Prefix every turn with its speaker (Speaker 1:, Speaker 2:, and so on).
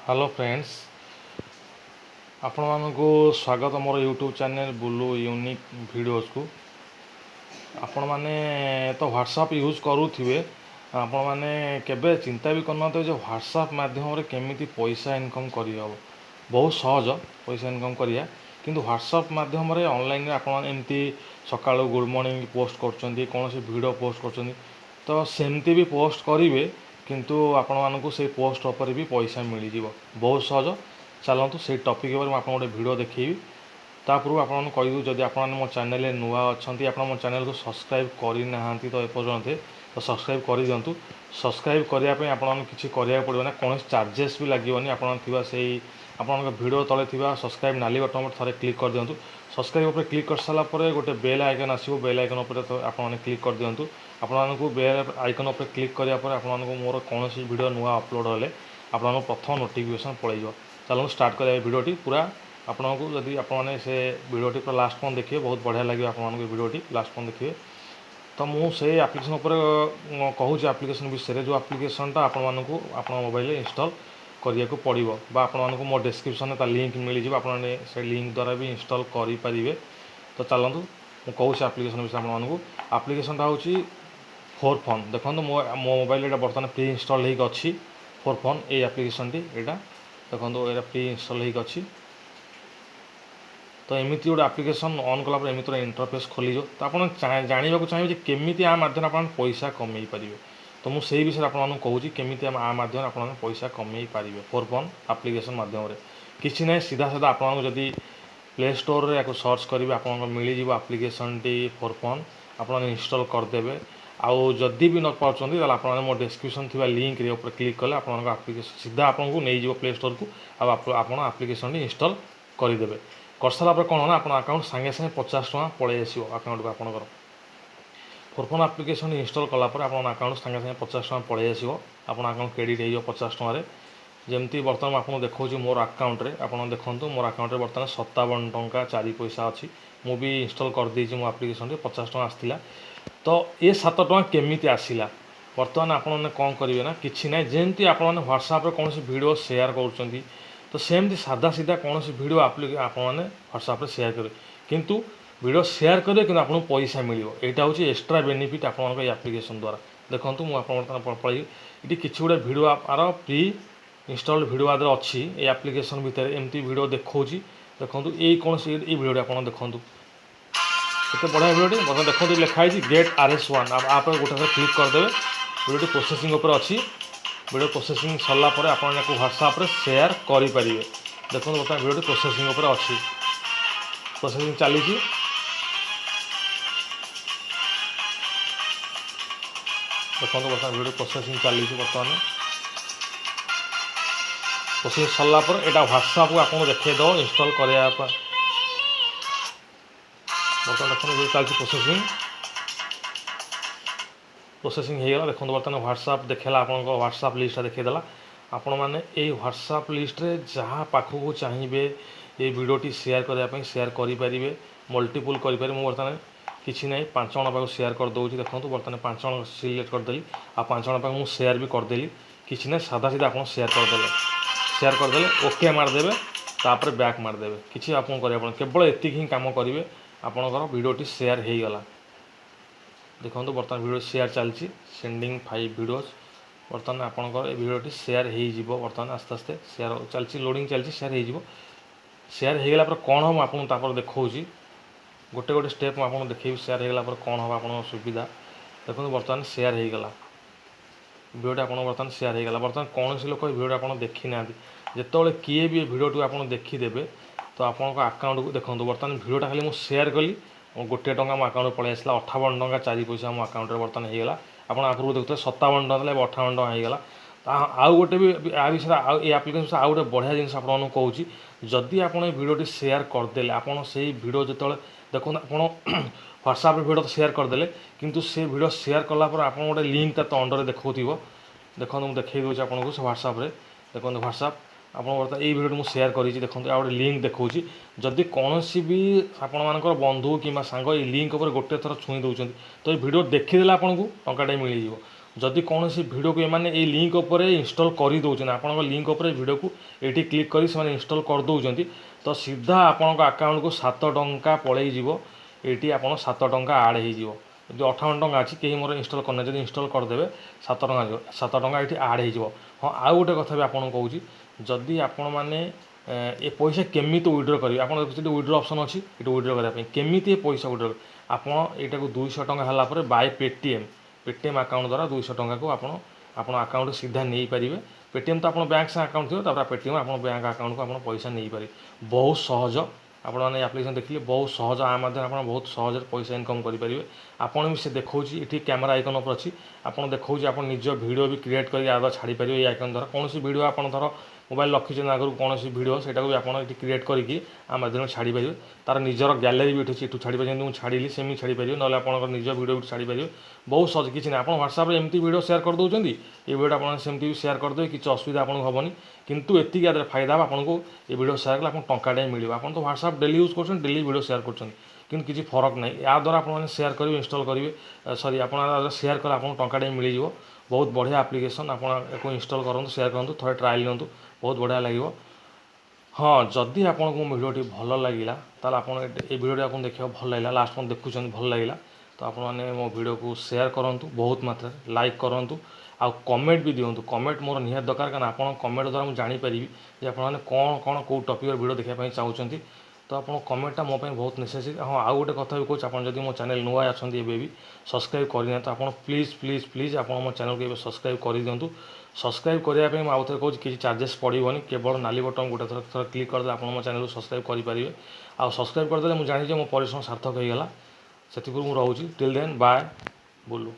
Speaker 1: Hello friends, आपण मानकु स्वागत मोर YouTube channel Bulu unique videos को। आपण माने तो व्हाट्सएप यूज करूथिबे, आपण माने केबे चिंता भी करनते जो व्हाट्सएप माध्यम रे केमिति पैसा इनकम करि हबो। बहुत सहज पैसा इनकम करिया, किंतु व्हाट्सएप माध्यम रे ऑनलाइन रे आपण एमती सकाळो गुड मॉर्निंग पोस्ट करचंदी, कोनोसी वीडियो पोस्ट करचंदी, तो सेमती भी पोस्ट करिवे, किंतु आपण मानकु से पोस्ट ऊपर भी पैसा मिल जिवो। बहुत सहज। चलतु से टॉपिक ऊपर आपन गोटे वीडियो देखिबी। तापूर्व आपन कहि जदि आपन मो चैनल नुआ अछंती, आपन मो चैनल को सब्सक्राइब करि नाहंती तो एपर्यंत तो सब्सक्राइब करि दियंतु। सब्सक्राइब करिया पे आपन किछि करिया पड़िबो ना, कोनोसी चार्जेस भी लागिवनी। आपन थिबा सेही आपन वीडियो तले थिबा सब्सक्राइब नाली बटन पर थरे क्लिक कर दियंतु। सब्सक्राइब ऊपर क्लिक कर साला परे गोटे बेल आइकन आसीबो, बेल आइकन ऊपर आपन क्लिक कर दियंतु। आपको बेल आइकन ऊपर क्लिक करिया परे आपन मोर कोनोसी वीडियो नुआ अपलोड हेले आपन प्रथम नोटिफिकेशन पळैयो। चलो स्टार्ट करिया वीडियोटी पूरा। आपन को जदि आपने से वीडियोटी पूरा लास्ट पॉइंट देखिए, बहुत बढ़िया लगे आपन वीडियोटी लास्ट पॉइंट देखिए। तो मुझे एप्लिकेशन उपर कहूँ, एप्लिकेशन विषय जो एप्लिकेशनटा आपण मोबाइल इंस्टॉल करिया को पड़िबो, बा आपन मो डिस्क्रिप्शन ता लिंक मिल जिवो, आपन से लिंक द्वारा भी इंस्टॉल करि परिबे। तो चलतु मु कहूँ एप्लिकेशन विषय आपन एप्लिकेशनटा होची फोर फोन। देखो मो मोबाइल ये बर्तमान प्री इंस्टॉल होगी अच्छी फोर फोन ये एप्लिकेशन टी यहाँ देखो ये प्री इंस्टॉल होगी अच्छी। तो एमती गोटे एप्लिकेशन ऑन कला एमती इंटरफेस खोल तो आप जानवा चाहिए केमी आ माध्यम आप पैसा कमे पारे। तो मुझे विषय आपको कहूँ केमी आ माध्यम आप पैसा कमे पारे फोर फोन एप्लिकेशन माध्यम किसी ना सीधा सीधा आपको जदि प्ले स्टोर रे या सर्च करेंगे आप मिल एप्लिकेशन टी फोर फोन आप इंस्टॉल करदे। आउ जदि भी न पार्टी आप मो डिस्क्रिप्शन थी लिंक रे ऊपर क्लिक कले आप एप्लिकेशन सीधा आपको नहीं प्ले स्टोर को आप एप्लिकेशन इंस्टॉल करदे। कर सारापर कौन ना आप अकाउंट सांगे सांगे 50 टका पलि आसो अकाउंट को। आपंकर फोर फोन एप्लिकेशन इंस्टॉल कलापर आप अकाउंट सांगे सांगे 50 टका पलि आसो। आप अकाउंट क्रेडिट हो 50 टकर। जमती बर्तमान आपको देखो मोर अकाउंट रे आप देखो मोर अकाउंट रे बर्तमान 57 टका 4 पैसा अच्छी। मु भी इंस्टॉल कर देछि मो एप्लिकेशन 50 टका आसला। तो ये 7 टका केमी आसला बर्तमान आपने कौन करेंगे ना, कि ना जमती आपने व्हाट्सएप कौन वीडियो शेयर कर तो सेमती साधा सीधा कौन वीडियो आपने व्हाट्सएप शेयर करेंगे, किंतु वीडियो शेयर करेंगे कि आपको पैसा मिले। यहाँ हूँ एक्स्ट्रा बेनिफिट आप एप्लिकेशन द्वारा। देखो मुझे पढ़ी ये कि गोटे video or pre installed video आदि अच्छी ये एप्लिकेशन भितर एमती वीडियो देखो। देखो ये कौन वीडियो आप देखो केते बढ़िया वीडियो बता देखो लिखाई गेट RS1 आप गोटे क्लिक करदे। वीडियो प्रोसेसिंग उपर अच्छी। वीडियो प्रोसेसिंग सरला पर आप व्हाट्सएप रे शेयर करेंगे। देखो बता वीडियो प्रोसेसिंग उपर अच्छी, प्रोसेसिंग चली। देखो बता वीडियो प्रोसेसिंग चली बर्तमान। प्रोसेसिंग सरला पर यहाँ व्हाट्सएप को आपको देखो इंस्टॉल करने। बर्तमान देखो चलती प्रोसेसिंग हो गला। देखो बर्तमान व्हाट्सएप देखेला आप व्हाट्सएप लिस्ट देखीदेला। आपण मैंने ये व्हाट्सएप लिस्ट रे जहाँ पाखक चाहिए ये वीडियोटी शेयर करने शेयर करेंगे, मल्टीपुल करेंगे। मुझे बर्तमान किसी ना 5 जन पाक शेयर करदे। देखो बर्तमान 5 जन सिलेक्ट करदेली आ 5 जन पाक मुझे शेयर भी करदेली। किसी ना साधा सीधा आप शेयर करदे ओके मारदेवे, तापर बैक मारदेवे। किसी आप केवल एति ही काम करेंगे आपंकर वीडियोटी शेयर हो गला। देखो बर्तमान वीडियो शेयर चलती सेंडिंग 5 वीडियोज। बर्तमान आपंकर वीडियोटी शेयर हो बर्तमान आस्ते आस्ते शेयर चलती लोडिंग चलती शेयर हो। शेयर हो गला कौन हम आपको देखा गोटे गोटे स्टेप आपको देखेबी। शेयर हो गला कौन हम आप सुविधा देखो बर्तमान शेयर हो गला वीडियोटा आप बर्तमान शेयर हो गला। बर्तमान कौन सी लोक वीडियो आप देखी ना जिते किए भी वीडियो आप देखीदेवे तो आप अकाउंट को देखो बर्तमान वीडियोटा खाली मुझे शेयर कली गोटे टका मो अकाउंट पलि आसला 58 टका 4 पैसा मो अकाउंट बर्तमान हो गला। आप आगुरी देखते 57 टका 58 टका हो गला। आउ गोटे भी आ विषय ये एप्लिकेशन आउ गोटे बढ़िया जिन आपको कहूँ जदि आप वीडियोटी शेयर करदे आप वीडियो जो देखो आप व्हाट्सएप वीडियो तो शेयर करदे, किंतु से वीडियो शेयर कलापर आप गोटे लिंक तो अंडर देखो। देखो मुझे देखी दूसरी आपको से व्हाट्सएप देखो व्हाट्सएप आप बर्तमान ये वीडियो मुझे शेयर करी। देखो आ गोटे लिंक देखो जदि कौन भी आपर बंधु कि सांग ये लिंक उपर गोटे थर छुई दौरान तो ये वीडियो देखीदे आपको टंकाटे मिल। जदि कौन भिडियो को एमाने ए लिंक उपर इनस्टॉल कर दौरान आपण लिंक उपर भिडियो को ये क्लिक कर इनस्टॉल कर दौरान तो सीधा आपण अकाउंट को 7 टंका पलैज ये आप 7 टंका आड हो जो 58 टंका अच्छी कहीं मोर इनस्टॉल करना जब इनस्टॉल करदे 7 टंका ये आड हो। हाँ आउ गोटे कथा भी आपको कहूँ जदि आपण मैंने ए पैसा केमी विड्रो करेंगे आप देखते विड्रो ऑप्शन अच्छी ये विड्रो करने केमी पैसा विड्रो आप यहाँ को 200 टंका है बाय पेटीएम अकाउंट द्वारा 200 टंका को आप अकाउंट सीधा नहीं पारे। पेटीएम तो आप बैंक से अकाउंट थी पेटीएम आप बैंक अकाउंट को आप पैसा नहीं पारे बहुत सहज आपण मैंने एप्लिकेशन देखिए बहुत सहज आ माध्यम आप बहुत सहज पैसा इनकम करेंगे। आपड़ भी से देखा ये कैमेरा आइकन पर अच्छी आपको देखा आप निज वीडियो भी क्रिएट कर छाड़ी पारे ये आइकन द्वारा कौन वीडियो आप धर मोबाइल रखी आगु कौन वीडियो से आप क्रिएट करके आ माध्यम छाड़ी पारे तार निजर गैलेरी भी अच्छी छाड़ी पारे मुझे छाड़ी सेमी छाड़ी पारे ना आप निज वीडियो भी छाड़ी पारे बहुत सहज किसी ना आप व्हाट्सएप एमती वीडियो शेयर कर दौरान ये वीडियो आप सेमती भी शेयर करदे कि असुविधा आपको हेनी किंतु एतिक आदि फायदा आपको ये वीडियो शेयर कले आप टंकाटे मिले आप तो व्हाट्सएप डेली यूज कर डेली वीडियो शेयर कर किसी फरक ना या द्वारा आप शेयर करेंगे इनस्टॉल करेंगे सॉरी आप शेयर कले आपको टंकाटे मिल बहुत बढ़िया एप्लिकेशन आपको इनस्टॉल करूँ शेयर करूँ थोड़े ट्रायल नियंतु बहुत बढ़िया लगे। हाँ जदि आपको मो वीडियो भल लगे ताल आप वीडियो आपको देखा भल लगे लास्ट में देखुं भल लगे तो आप मो वीडियो को शेयर करूँ बहुत मात्रा लाइक करूँ आ कमेंट भी दिंतु कमेंट मोर निहात दरकार कारण आप कमेंट द्वारा मुझे जानीपारि कि आपने कौन कौन कौ टॉपिक वीडियो देखापी चाहते तो आप कमेंटा मोप बहुत नेसेसरी। हाँ आउ गोटे कथा भी कहूँ आप जब मो चैनल नुआ अच्छा भी सब्सक्राइब करना तो आप प्लीज प्लीज प्लीज आप मो चैनल को सब्सक्राइब कर दिंतु। सब्सक्राइब करने आउ थे कहूँ किसी चार्जेस पड़ोनी केवल नाली बटन गोटे थर क्लिक करदे आप मो चैनल को सब्सक्राइब करेंगे आ सब्सक्राइब करदे मुझे जानी मो परिश्रम सार्थक होगा से मुझे रोचे टिल देन बाय बुलू।